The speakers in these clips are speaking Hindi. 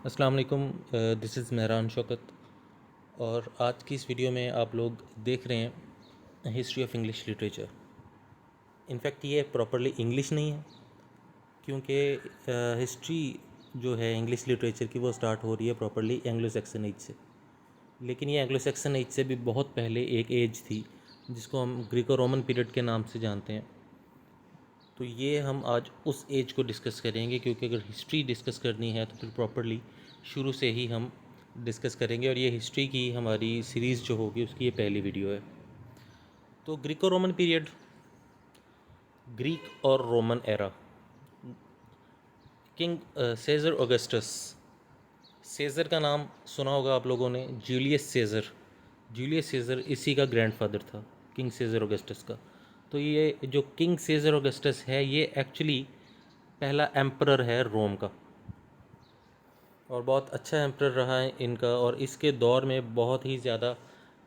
अस्सलाम वालेकुम। दिस इज़ मेहरान शौकत और आज की इस वीडियो में आप लोग देख रहे हैं history of English literature. In fact ये प्रॉपरली इंग्लिश नहीं है, क्योंकि हिस्ट्री जो है इंग्लिश लिटरेचर की वो स्टार्ट हो रही है प्रॉपरली एंग्लो सैक्सन एज से। लेकिन ये एंग्लो सैक्सन एज से भी बहुत पहले एक एज थी जिसको हम ग्रीको रोमन पीरियड के नाम से जानते हैं। तो ये हम आज उस एज को डिस्कस करेंगे, क्योंकि अगर हिस्ट्री डिस्कस करनी है तो फिर प्रॉपरली शुरू से ही हम डिस्कस करेंगे। और ये हिस्ट्री की हमारी सीरीज़ जो होगी उसकी ये पहली वीडियो है। तो ग्रीको रोमन पीरियड, ग्रीक और Roman era, king Caesar Augustus. Caesar का नाम सुना होगा आप लोगों ने, जूलियस सेज़र। जूलियस सेज़र इसी का ग्रैंडफादर था, किंग सेज़र ऑगस्टस का। तो ये जो किंग सेज़र ऑगस्टस है ये एक्चुअली पहला एम्परर है रोम का, और बहुत अच्छा एम्परर रहा है इनका। और इसके दौर में बहुत ही ज़्यादा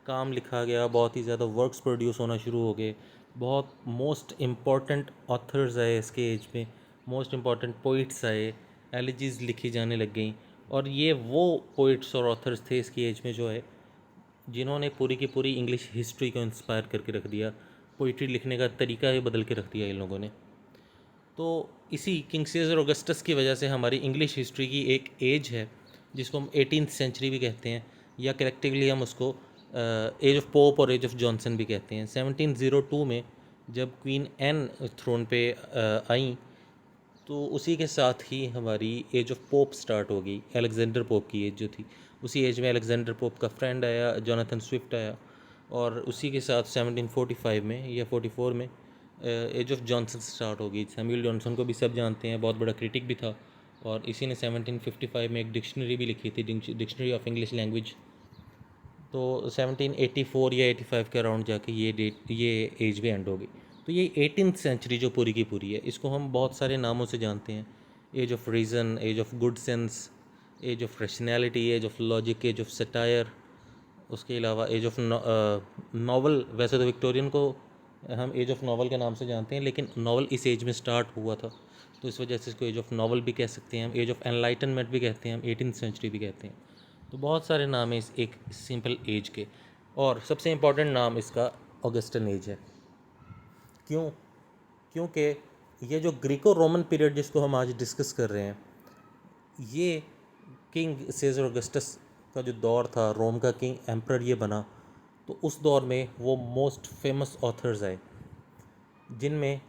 काम लिखा गया, बहुत ही ज़्यादा वर्क्स प्रोड्यूस होना शुरू हो गए, बहुत मोस्ट इम्पॉर्टेंट ऑथर्स आए इसके एज में, मोस्ट इम्पॉर्टेंट पोइट्स आए, एलिजीज लिखी जाने लग गई। और ये वो पोइट्स और ऑथर्स थे इसकी एज में जो है जिन्होंने पूरी की पूरी इंग्लिश हिस्ट्री को इंस्पायर करके रख दिया। पोइट्री लिखने का तरीका ही बदल के रख दिया इन लोगों ने। तो इसी किंग सीजर ऑगस्टस की वजह से हमारी इंग्लिश हिस्ट्री की एक एज है जिसको हम 18th सेंचुरी भी कहते हैं, या कलेक्टिवली हम उसको एज ऑफ पोप और एज ऑफ जॉनसन भी कहते हैं। 1702 में जब क्वीन एन थ्रोन पे आई, तो उसी के साथ ही हमारी एज ऑफ पोप स्टार्ट हो गई। अलेक्जेंडर पोप की एज जो थी, उसी एज में अलेक्जेंडर पोप का फ्रेंड आया, जोनाथन स्विफ्ट आया। और उसी के साथ 1745 में या 44 में एज ऑफ जॉनसन स्टार्ट हो गई। सैमुअल जॉनसन को भी सब जानते हैं, बहुत बड़ा क्रिटिक भी था। और इसी ने 1755 में एक डिक्शनरी भी लिखी थी, डिक्शनरी ऑफ इंग्लिश लैंग्वेज। तो 1784 या 85 के अराउंड जाके ये एज भी एंड हो गई। तो ये 18th सेंचुरी जो पूरी की पूरी है, इसको हम बहुत सारे नामों से जानते हैं। Age of reason, age of good sense, age of rationality, age of logic, age of satire. उसके अलावा एज ऑफ नावल। वैसे तो विक्टोरियन को हम एज ऑफ नावल के नाम से जानते हैं, लेकिन नावल इस एज में स्टार्ट हुआ था, तो इस वजह से इसको एज ऑफ नावल भी कह सकते हैं हम, एज ऑफ एनलाइटनमेंट भी कहते हैं हम, 18th सेंचुरी भी कहते हैं। तो बहुत सारे नाम हैं इस एक सिंपल एज के, और सबसे इम्पॉर्टेंट नाम इसका ऑगस्टन एज है। क्यों? क्योंकि ये जो ग्रीको रोमन पीरियड जिसको हम आज डिस्कस कर रहे हैं, ये किंग सेजर ऑगस्टस का जो दौर था, रोम का किंग एम्परर ये बना, तो उस दौर में वो मोस्ट फेमस ऑथर्स आए, जिनमें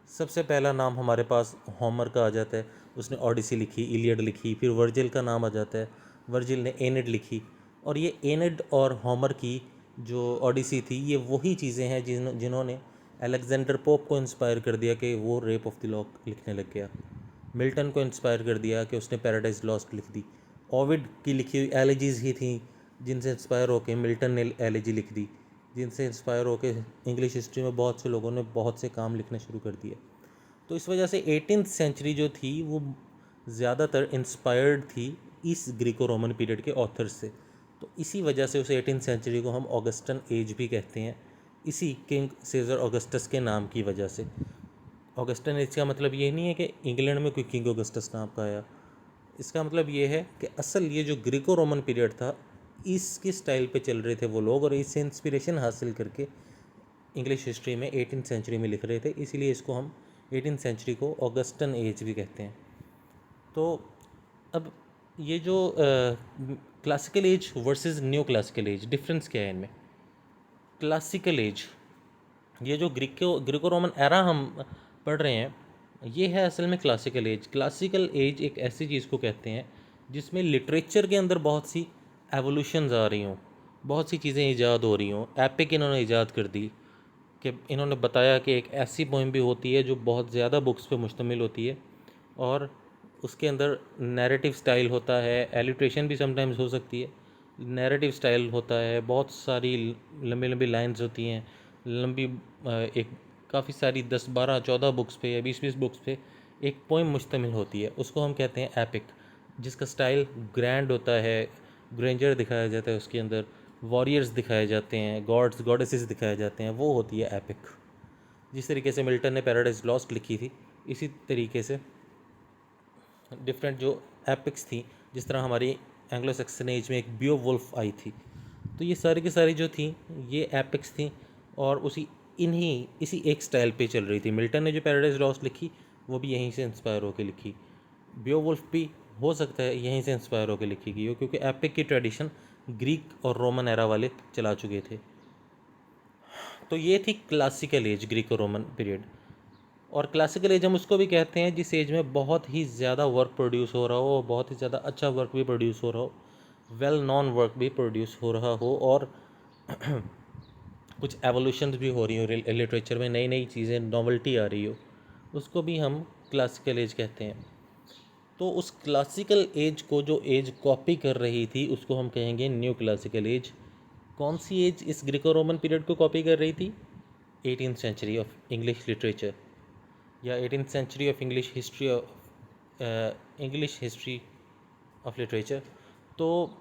सबसे पहला नाम हमारे पास होमर का आ जाता है। उसने ओडिसी लिखी, इलियड लिखी। फिर वर्जिल का नाम आ जाता है, वर्जिल ने एनिड लिखी। और ये एनिड और होमर की जो ओडिसी थी, ये वही चीज़ें हैं जिन्होंने अलेक्जेंडर पोप को इंस्पायर कर दिया कि वो रेप ऑफ द लॉक लिखने लग गया। मिल्टन को इंस्पायर कर दिया कि उसने पैराडाइज लॉस्ट लिख दी। ओविड की लिखी हुई एलिजीज ही थी जिनसे इंस्पायर होकर मिल्टन ने एलिजी लिख दी, जिनसे इंस्पायर होकर इंग्लिश हिस्ट्री में बहुत से लोगों ने बहुत से काम लिखने शुरू कर दिए। तो इस वजह से 18th सेंचुरी जो थी वो ज़्यादातर इंस्पायर्ड थी इस ग्रीको रोमन पीरियड के ऑथर्स से। तो इसी वजह से उस 18th सेंचुरी को हम ऑगस्टन एज भी कहते हैं, इसी किंग सीजर ऑगस्टस के नाम की वजह से। ऑगस्टन एज का मतलब ये नहीं है कि इंग्लैंड में कोई किंग ऑगस्टस नाम का आया। इसका मतलब ये है कि असल ये जो ग्रीको रोमन पीरियड था, इसके स्टाइल पे चल रहे थे वो लोग, और इससे इंस्पिरेशन हासिल करके इंग्लिश हिस्ट्री में 18th सेंचुरी में लिख रहे थे। इसीलिए इसको हम 18th सेंचुरी को ऑगस्टन एज भी कहते हैं। तो अब ये जो classical as versus new classical as, difference क्या है इनमें? क्लासिकल एज, ये जो ग्रीको रोमन एरा हम पढ़ रहे हैं, ये है असल में क्लासिकल एज। क्लासिकल एज एक ऐसी चीज़ को कहते हैं जिसमें लिटरेचर के अंदर बहुत सी एवोल्यूशंस आ रही हों, बहुत सी चीज़ें ईजाद हो रही हों। एपिक इन्होंने ईजाद कर दी कि इन्होंने बताया कि एक ऐसी पोइम भी होती है जो बहुत ज़्यादा बुक्स पे मुश्तमिल होती है, और उसके अंदर नैरेटिव स्टाइल होता है, एलिट्रेशन भी समटाइम्स हो सकती है, नैरेटिव स्टाइल होता है, बहुत सारी लंबी लंबी लाइंस होती हैं, लंबी एक काफ़ी सारी 10 12 14 बुक्स पे या 20 20 बुक्स पे एक पोइम मुश्तमिल होती है, उसको हम कहते हैं एपिक। जिसका स्टाइल ग्रैंड होता है, ग्रेंजर दिखाया जाता है, उसके अंदर वॉरियर्स दिखाए जाते हैं, गॉड्स गॉडेसेस दिखाए जाते हैं, वो होती है एपिक। जिस तरीके से मिल्टन ने पैराडाइज लॉस्ट लिखी थी, इसी तरीके से डिफरेंट जो एपिक्स थी जिस तरह हमारी एंग्लो सैक्सन एज में एक बियोवुल्फ आई थी। तो ये सारी की सारी जो थी ये एपिक्स थी और इसी एक स्टाइल पे चल रही थी। मिल्टन ने जो पैराडाइज लॉस्ट लिखी वो भी यहीं से इंस्पायर होकर लिखी। बियोवुल्फ भी हो सकता है यहीं से इंस्पायर होकर लिखी गई हो, क्योंकि एपिक की ट्रेडिशन ग्रीक और रोमन एरा वाले चला चुके थे। तो ये थी classical as, Greco Roman period. और क्लासिकल एज हम उसको भी कहते हैं जिस एज में बहुत ही ज़्यादा वर्क प्रोड्यूस हो रहा हो, बहुत ही ज़्यादा अच्छा वर्क भी प्रोड्यूस हो रहा हो, वेल नॉन वर्क भी प्रोड्यूस हो रहा हो, और कुछ एवोल्यूशन भी हो रही हो लिटरेचर में, नई नई चीज़ें, नॉवल्टी आ रही हो, उसको भी हम क्लासिकल एज कहते हैं। तो उस क्लासिकल एज को जो एज कॉपी कर रही थी उसको हम कहेंगे न्यू क्लासिकल एज। कौन सी एज इस ग्रीको रोमन पीरियड को कॉपी कर रही थी? 18th century of English literature, या 18th century of English history of literature. तो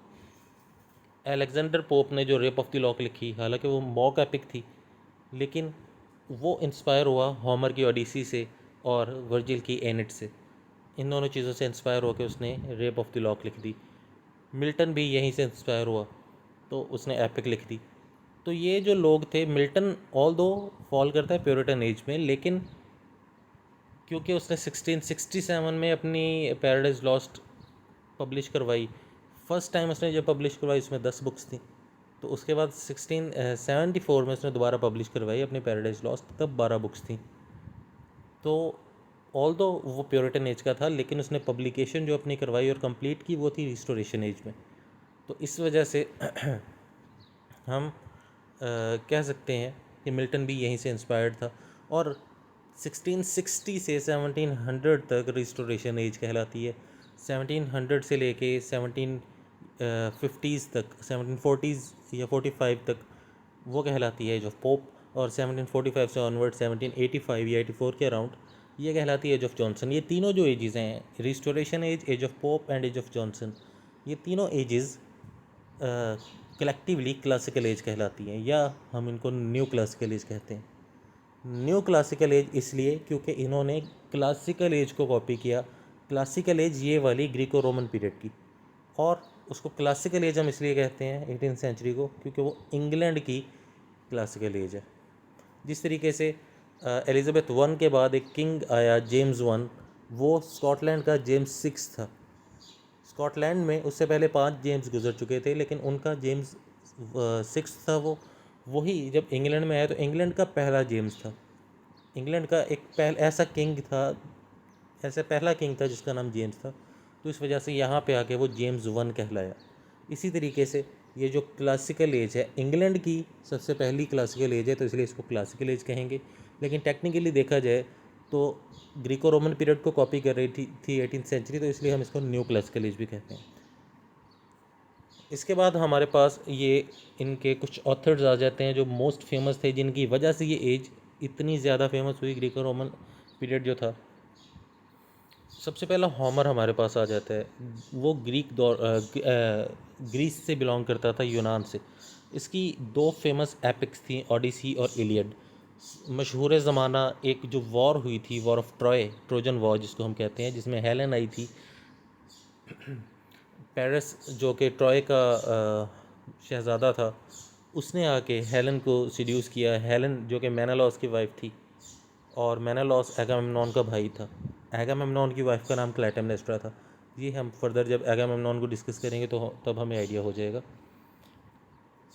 अलेक्जेंडर पोप ने जो रेप ऑफ द लॉक लिखी, हालांकि वो मॉक एपिक थी, लेकिन वो इंस्पायर हुआ होमर की ओडिसी से और वर्जिल की एनिड से। इन दोनों चीज़ों से इंस्पायर होकर उसने रेप ऑफ द लॉक लिख दी। मिल्टन भी यहीं से इंस्पायर हुआ तो उसने एपिक लिख दी। तो ये जो लोग थे, मिल्टन ऑल दो फॉल करता है प्योरिटन एज में, लेकिन क्योंकि उसने 1667 में अपनी पैराडाइज लॉस्ट पब्लिश करवाई, फर्स्ट टाइम उसने जब पब्लिश करवाई उसमें 10 बुक्स थी। तो उसके बाद 1674 में उसने दोबारा पब्लिश करवाई अपनी पैराडाइज लॉस्ट, तब 12 बुक्स थी। तो ऑल दो वो प्योरिटन एज का था, लेकिन उसने पब्लिकेशन जो अपनी करवाई और कंप्लीट की वो थी रिस्टोरेशन एज में। तो इस वजह से हम कह सकते हैं कि मिल्टन भी यहीं से इंस्पायर्ड था। और 1660 से 1700 तक रिस्टोरेशन एज कहलाती है। 1700 से लेके 1750s तक, 1740s या 45 तक वो कहलाती है एज ऑफ पोप। और 1745 से ऑनवर्ड 1785 या 84 के अराउंड ये कहलाती है एज ऑफ जॉनसन। ये तीनों जो एजेस हैं, restoration age, age of Pope and age of Johnson, ये तीनों एजेस कलेक्टिवली क्लासिकल एज कहलाती हैं, या हम इनको न्यू क्लासिकल एज कहते हैं। न्यू क्लासिकल एज इसलिए क्योंकि इन्होंने क्लासिकल एज को कॉपी किया। क्लासिकल एज ये वाली ग्रीको रोमन पीरियड की, और उसको क्लासिकल एज हम इसलिए कहते हैं 18th सेंचुरी को क्योंकि वो इंग्लैंड की क्लासिकल एज है। जिस तरीके से एलिज़ाबेथ वन के बाद एक किंग आया जेम्स वन, वो स्कॉटलैंड का जेम्स सिक्स था। स्कॉटलैंड में उससे पहले 5 जेम्स गुजर चुके थे, लेकिन उनका जेम्स सिक्स था। वो वही जब इंग्लैंड में आया तो इंग्लैंड का पहला जेम्स था। इंग्लैंड का एक ऐसा किंग था, ऐसा पहला किंग था जिसका नाम जेम्स था। तो इस वजह से यहाँ पे आके वो जेम्स वन कहलाया। इसी तरीके से ये जो क्लासिकल एज है, इंग्लैंड की सबसे पहली क्लासिकल एज है, तो इसलिए इसको क्लासिकल एज कहेंगे। लेकिन टेक्निकली देखा जाए तो ग्रीको रोमन पीरियड को कॉपी कर रही थी 18th सेंचुरी, तो इसलिए हम इसको न्यू क्लासिकल एज भी कहते हैं। इसके बाद हमारे पास ये इनके कुछ ऑथर्स आ जाते हैं जो मोस्ट फेमस थे, जिनकी वजह से ये एज इतनी ज़्यादा फेमस हुई, ग्रीको रोमन पीरियड जो था। सबसे पहला होमर हमारे पास आ जाता है। वो ग्रीस से बिलोंग करता था, यूनान से। इसकी 2 फेमस एपिक्स थी, ओडिसी और इलियड। मशहूर ज़माना एक जो वॉर हुई थी, वॉर ऑफ ट्रोजन वॉर जिसको हम कहते हैं, जिसमें हेलेन आई थी। पेरिस जो कि ट्रॉय का शहज़ादा था, उसने आके हेलेन को सीड्यूस किया। हेलेन जो कि मेनालॉस की वाइफ थी, और मेनालॉस एगामेम्नॉन का भाई था। एगामेम्नॉन की वाइफ का नाम क्लाइटेमनेस्ट्रा था। ये हम फर्दर जब एगामेम्नॉन को डिस्कस करेंगे तो तब हमें आइडिया हो जाएगा।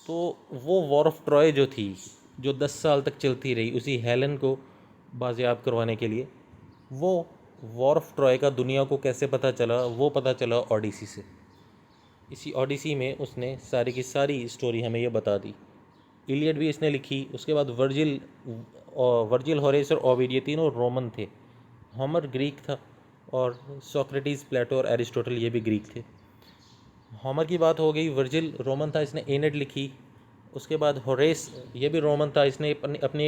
तो वो वॉर ऑफ ट्रॉय जो थी, जो 10 साल तक चलती रही, उसी हेलेन को बाजियाब करवाने के लिए, वो वॉर ऑफ ट्रॉय का दुनिया को कैसे पता चला, वो पता चला ओडिसी से। इसी ओडिसी में उसने सारी की सारी स्टोरी हमें ये बता दी। इलियड भी इसने लिखी। उसके बाद वर्जिल, होरेस और ओविड, ये तीनों रोमन थे। होमर ग्रीक था, और सोक्रेटिस, प्लेटो और एरिस्टोटल ये भी ग्रीक थे। होमर की बात हो गई। वर्जिल रोमन था, इसने एनेड लिखी। उसके बाद होरेस, ये भी रोमन था, इसने अपना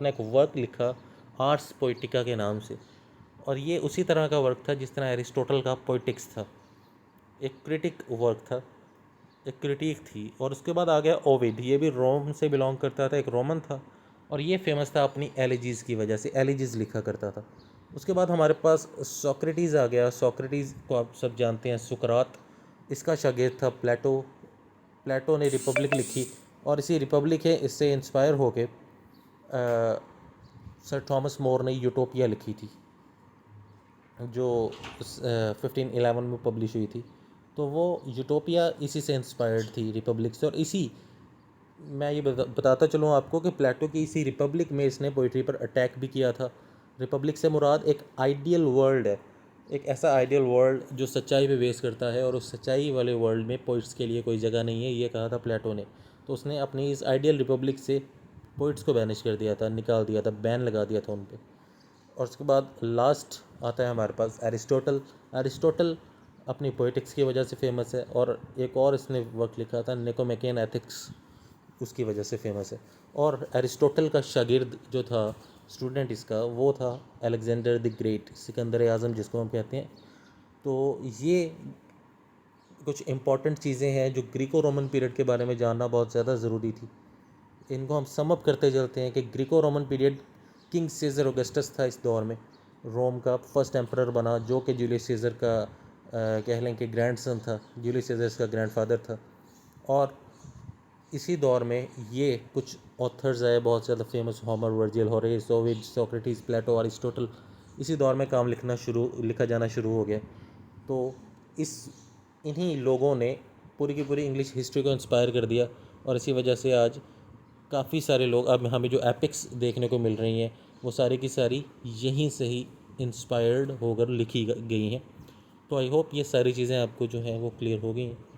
एक वर्क लिखा आर्स पोइटिका के नाम से, और ये उसी तरह का वर्क था जिस तरह एरिस्टोटल का पोइटिक्स था। एक क्रिटिक वर्क था, एक क्रिटिक थी। और उसके बाद आ गया ओविड, ये भी रोम से बिलोंग करता था, एक रोमन था, और ये फेमस था अपनी एलिजीज़ की वजह से, एलिजीज़ लिखा करता था। उसके बाद हमारे पास सोक्रेटिस आ गया। सोक्रेटिस को आप सब जानते हैं, सुकरात, इसका शागिर्द था प्लेटो। प्लेटो ने रिपब्लिक लिखी और इसी रिपब्लिक है इससे इंस्पायर होके सर थॉमस मोर ने यूटोपिया लिखी थी, जो 1511 में पब्लिश हुई थी। तो वो यूटोपिया इसी से इंस्पायर्ड थी, रिपब्लिक से। और इसी मैं ये बताता चलूँ आपको कि प्लेटो की इसी रिपब्लिक में इसने पोइट्री पर अटैक भी किया था। रिपब्लिक से मुराद एक आइडियल वर्ल्ड है, एक ऐसा आइडियल वर्ल्ड जो सच्चाई पे बेस करता है, और उस सच्चाई वाले वर्ल्ड में पोइट्स के लिए कोई जगह नहीं है, ये कहा था प्लेटो ने। तो उसने अपनी इस आइडियल रिपब्लिक से पोइट्स को बैनिश कर दिया था, निकाल दिया था, बैन लगा दिया था उन पर। और उसके बाद लास्ट आता है हमारे पास एरिस्टोटल। एरिस्टोटल अपनी पोइटिक्स की वजह से फेमस है, और एक और इसने वर्क लिखा था निकोमेकियन एथिक्स, उसकी वजह से फेमस है। और एरिस्टोटल का शागिर्द जो था, स्टूडेंट इसका, वो था अलेक्जेंडर द ग्रेट, सिकंदर आज़म जिसको हम कहते हैं। तो ये कुछ इम्पॉर्टेंट चीज़ें हैं जो ग्रीको रोमन पीरियड के बारे में जानना बहुत ज़्यादा ज़रूरी थी। इनको हम सम अप करते चलते हैं कि Greco Roman period, king Caesar Augustus था इस दौर में, रोम का फर्स्ट एम्परर बना, जो कि जूलियस सीजर का कह लें कि ग्रैंडसन था, जूलियस सीजर का ग्रैंडफादर था। और इसी दौर में ये कुछ ऑथर्स आए बहुत ज़्यादा famous, Homer, Virgil, Horace, Ovid, Socrates, Plato, Aristotle, इसी दौर में काम लिखा जाना शुरू हो गया। तो इस इन्हीं लोगों ने पूरी की पूरी इंग्लिश हिस्ट्री को इंस्पायर कर दिया, और इसी वजह से आज काफ़ी सारे लोग, अब हमें जो एपिक्स देखने को मिल रही हैं, वो सारी की सारी यहीं से ही इंस्पायर्ड होकर लिखी गई हैं। तो आई होप ये सारी चीज़ें आपको जो हैं वो क्लियर हो गई हैं।